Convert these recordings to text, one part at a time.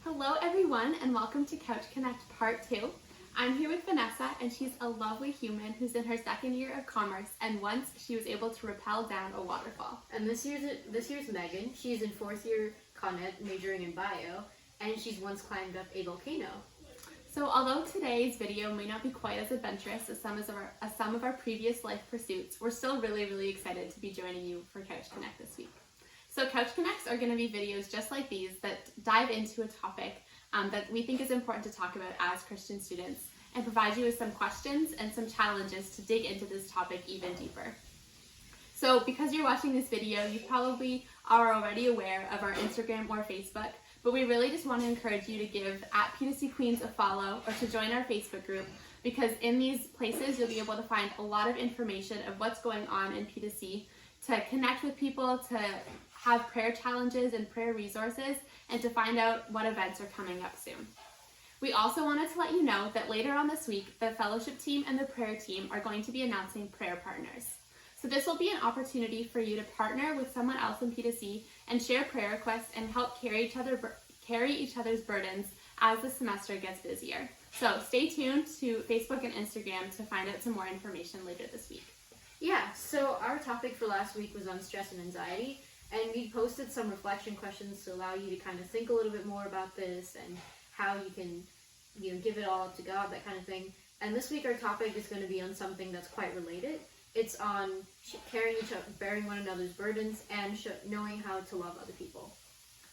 Hello everyone and welcome to Couch Connect Part 2. I'm here with Vanessa and she's a lovely human who's in her second year of commerce and once she was able to rappel down a waterfall. And this year's Megan. She's in fourth year Con Ed majoring in bio and she's once climbed up a volcano. So although today's video may not be quite as adventurous as some of our previous life pursuits, we're still really excited to be joining you for Couch Connect this week. So Couch Connects are going to be videos just like these that dive into a topic that we think is important to talk about as Christian students and provide you with some questions and some challenges to dig into this topic even deeper. So because you're watching this video, you probably are already aware of our Instagram or Facebook, but we really just want to encourage you to give @P2C Queens a follow or to join our Facebook group because in these places you'll be able to find a lot of information of what's going on in P2C, to connect with people, to have prayer challenges and prayer resources, and to find out what events are coming up soon. We also wanted to let you know that later on this week, the fellowship team and the prayer team are going to be announcing prayer partners. So this will be an opportunity for you to partner with someone else in P2C and share prayer requests and help carry each other's burdens as the semester gets busier. So stay tuned to Facebook and Instagram to find out some more information later this week. Yeah, so our topic for last week was on stress and anxiety, and we posted some reflection questions to allow you to kind of think a little bit more about this and how you can, give it all up to God, that kind of thing. And this week our topic is going to be on something that's quite related. It's on bearing one another's burdens and knowing how to love other people.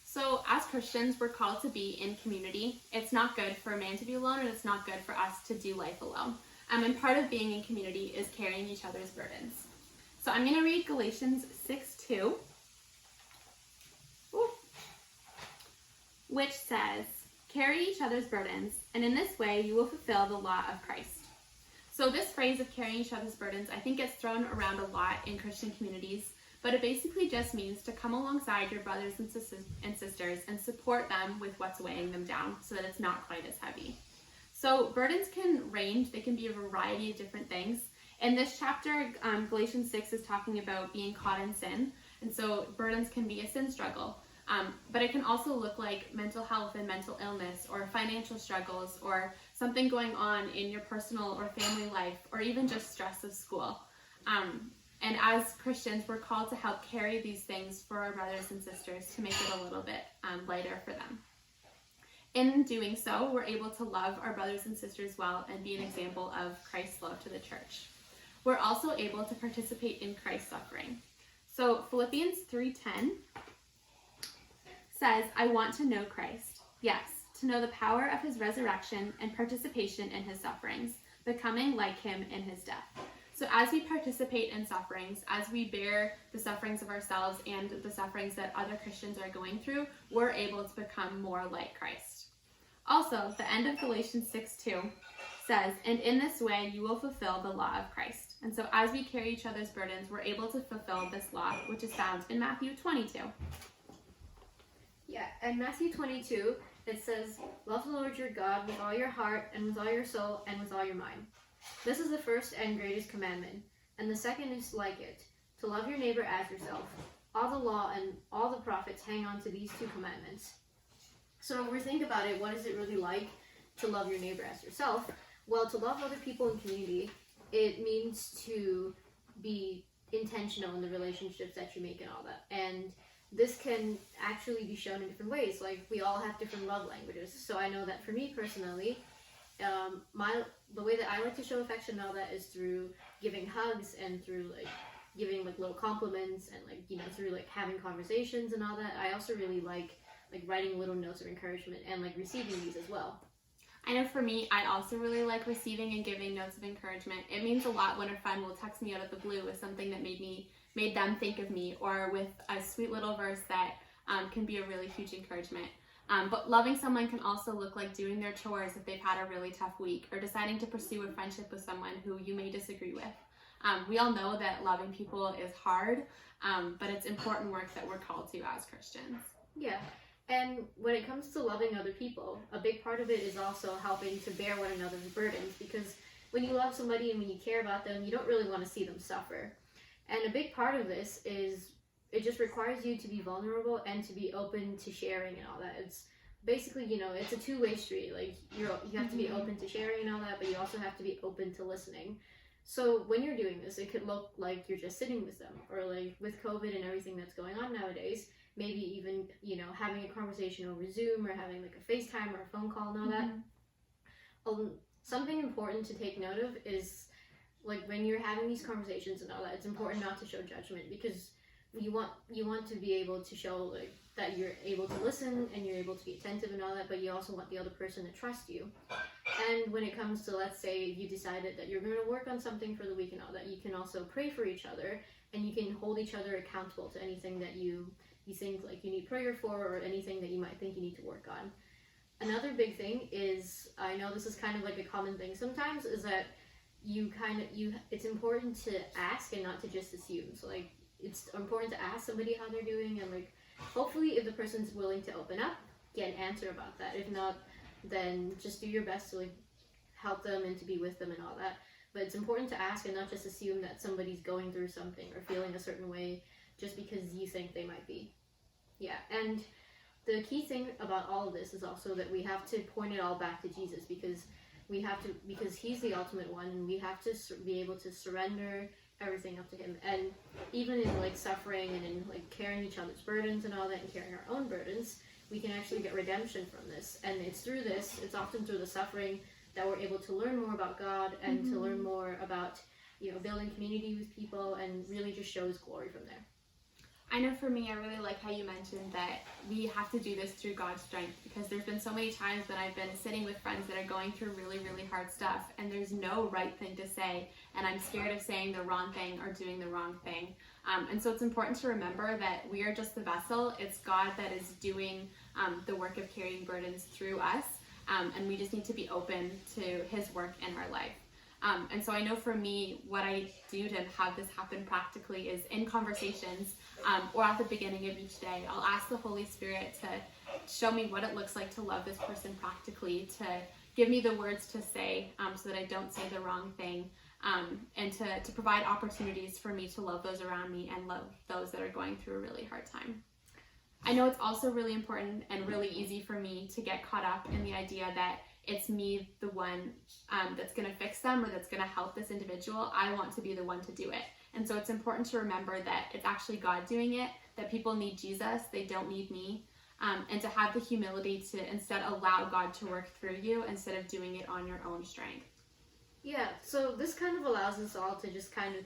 So as Christians, we're called to be in community. It's not good for a man to be alone, and it's not good for us to do life alone. And part of being in community is carrying each other's burdens. So I'm going to read Galatians 6:2, which says, "Carry each other's burdens, and in this way you will fulfill the law of Christ." So this phrase of carrying each other's burdens, I think gets thrown around a lot in Christian communities, but it basically just means to come alongside your brothers and sisters and support them with what's weighing them down so that it's not quite as heavy. So burdens can range, they can be a variety of different things. In this chapter, Galatians 6 is talking about being caught in sin, and so burdens can be a sin struggle. But it can also look like mental health and mental illness, or financial struggles, or something going on in your personal or family life, or even just stress of school. And as Christians, we're called to help carry these things for our brothers and sisters to make it a little bit lighter for them. In doing so, we're able to love our brothers and sisters well and be an example of Christ's love to the church. We're also able to participate in Christ's suffering. So Philippians 3:10 says, "I want to know Christ. Yes, to know the power of his resurrection and participation in his sufferings, becoming like him in his death." So as we participate in sufferings, as we bear the sufferings of ourselves and the sufferings that other Christians are going through, we're able to become more like Christ. Also, the end of Galatians 6:2 says, "And in this way you will fulfill the law of Christ." And so as we carry each other's burdens, we're able to fulfill this law, which is found in Matthew 22. Yeah, and Matthew 22, it says, "Love the Lord your God with all your heart and with all your soul and with all your mind. This is the first and greatest commandment, and the second is like it, to love your neighbor as yourself. All the law and all the prophets hang on to these two commandments." So when we think about it, what is it really like to love your neighbor as yourself? Well, to love other people in community, it means to be intentional in the relationships that you make and all that. And this can actually be shown in different ways. Like, we all have different love languages. So I know that for me personally, the way that I like to show affection and all that is through giving hugs and through giving little compliments and through having conversations and all that. I also really like writing little notes of encouragement and receiving these as well. I know for me, I also really like receiving and giving notes of encouragement. It means a lot when a friend will text me out of the blue with something that made them think of me, or with a sweet little verse that can be a really huge encouragement. But loving someone can also look like doing their chores if they've had a really tough week, or deciding to pursue a friendship with someone who you may disagree with. We all know that loving people is hard, but it's important work that we're called to as Christians. Yeah. And when it comes to loving other people, a big part of it is also helping to bear one another's burdens, because when you love somebody and when you care about them, you don't really want to see them suffer. And a big part of this is it just requires you to be vulnerable and to be open to sharing and all that. basically, it's a two-way street. Like, you have to be open to sharing and all that, but you also have to be open to listening. So when you're doing this, it could look like you're just sitting with them, or like with COVID and everything that's going on nowadays, maybe even, having a conversation over Zoom, or having like a FaceTime or a phone call and all that. Something important to take note of is, like, when you're having these conversations and all that, it's important not to show judgment, because you want to be able to show, like, that you're able to listen and you're able to be attentive and all that, but you also want the other person to trust you. And when it comes to, let's say you decided that you're going to work on something for the week and all that, you can also pray for each other, and you can hold each other accountable to anything that you think like you need prayer for, or anything that you might think you need to work on. Another big thing is, I know this is kind of like a common thing sometimes, is that it's important to ask and not to just assume. So, like, it's important to ask somebody how they're doing, and, like, hopefully if the person's willing to open up, get an answer about that. If not, then just do your best to, like, help them and to be with them and all that. But it's important to ask and not just assume that somebody's going through something or feeling a certain way just because you think they might be. Yeah, and the key thing about all of this is also that we have to point it all back to Jesus, because he's the ultimate one, and we have to be able to surrender everything up to him. And even in, like, suffering and in, like, carrying each other's burdens and all that, and carrying our own burdens, we can actually get redemption from this. And it's often through the suffering that we're able to learn more about God, and to learn more about, building community with people, and really just show his glory from there. I know for me, I really like how you mentioned that we have to do this through God's strength, because there's been so many times that I've been sitting with friends that are going through really, really hard stuff, and there's no right thing to say, and I'm scared of saying the wrong thing or doing the wrong thing. And so it's important to remember that we are just the vessel. It's God that is doing the work of carrying burdens through us, and we just need to be open to his work in our life. And so I know for me, what I do to have this happen practically is in conversations, or at the beginning of each day, I'll ask the Holy Spirit to show me what it looks like to love this person practically, to give me the words to say, so that I don't say the wrong thing, and to provide opportunities for me to love those around me and love those that are going through a really hard time. I know it's also really important and really easy for me to get caught up in the idea that it's me, the one that's going to fix them, or that's going to help this individual. I want to be the one to do it. And so it's important to remember that it's actually God doing it, that people need Jesus, they don't need me, and to have the humility to instead allow God to work through you instead of doing it on your own strength. Yeah, so this kind of allows us all to just kind of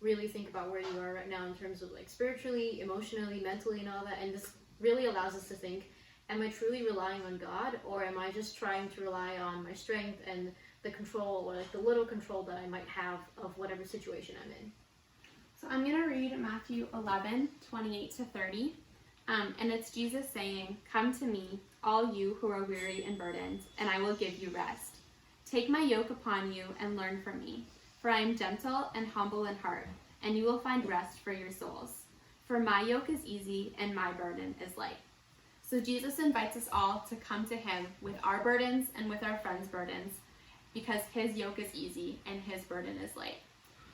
really think about where you are right now in terms of, like, spiritually, emotionally, mentally, and all that. And this really allows us to think, am I truly relying on God, or am I just trying to rely on my strength and the control, or, like, the little control that I might have of whatever situation I'm in? So I'm going to read Matthew 11:28-30. And it's Jesus saying, "Come to me, all you who are weary and burdened, and I will give you rest. Take my yoke upon you and learn from me, for I am gentle and humble in heart, and you will find rest for your souls. For my yoke is easy and my burden is light." So Jesus invites us all to come to him with our burdens and with our friends' burdens, because his yoke is easy and his burden is light.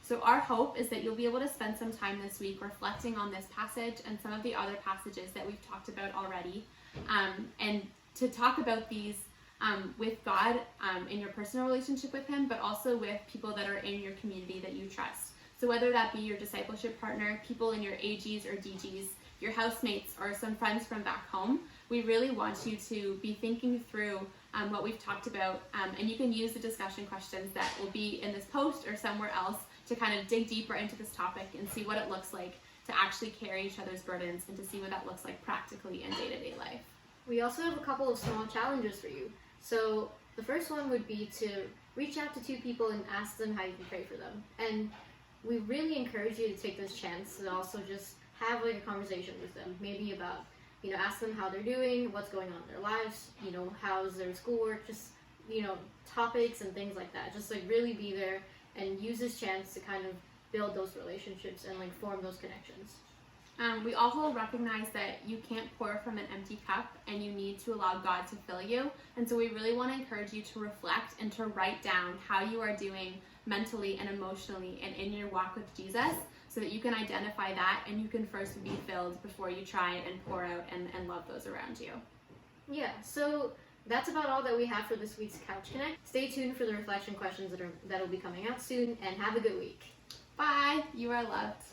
So our hope is that you'll be able to spend some time this week reflecting on this passage and some of the other passages that we've talked about already, and to talk about these with God in your personal relationship with him, but also with people that are in your community that you trust. So whether that be your discipleship partner, people in your AGs or DGs, your housemates, or some friends from back home, we really want you to be thinking through what we've talked about, and you can use the discussion questions that will be in this post or somewhere else to kind of dig deeper into this topic and see what it looks like to actually carry each other's burdens, and to see what that looks like practically in day-to-day life. We also have a couple of small challenges for you. So the first one would be to reach out to 2 people and ask them how you can pray for them. And we really encourage you to take this chance to also just have, like, a conversation with them, maybe about, ask them how they're doing, what's going on in their lives, how's their schoolwork, just, topics and things like that. Just, like, really be there and use this chance to kind of build those relationships and, like, form those connections. We also recognize that you can't pour from an empty cup, and you need to allow God to fill you. And so we really want to encourage you to reflect and to write down how you are doing mentally and emotionally and in your walk with Jesus, so that you can identify that and you can first be filled before you try and pour out and love those around you. Yeah, so that's about all that we have for this week's Couch Connect. Stay tuned for the reflection questions that'll be coming out soon, and have a good week. Bye. You are loved.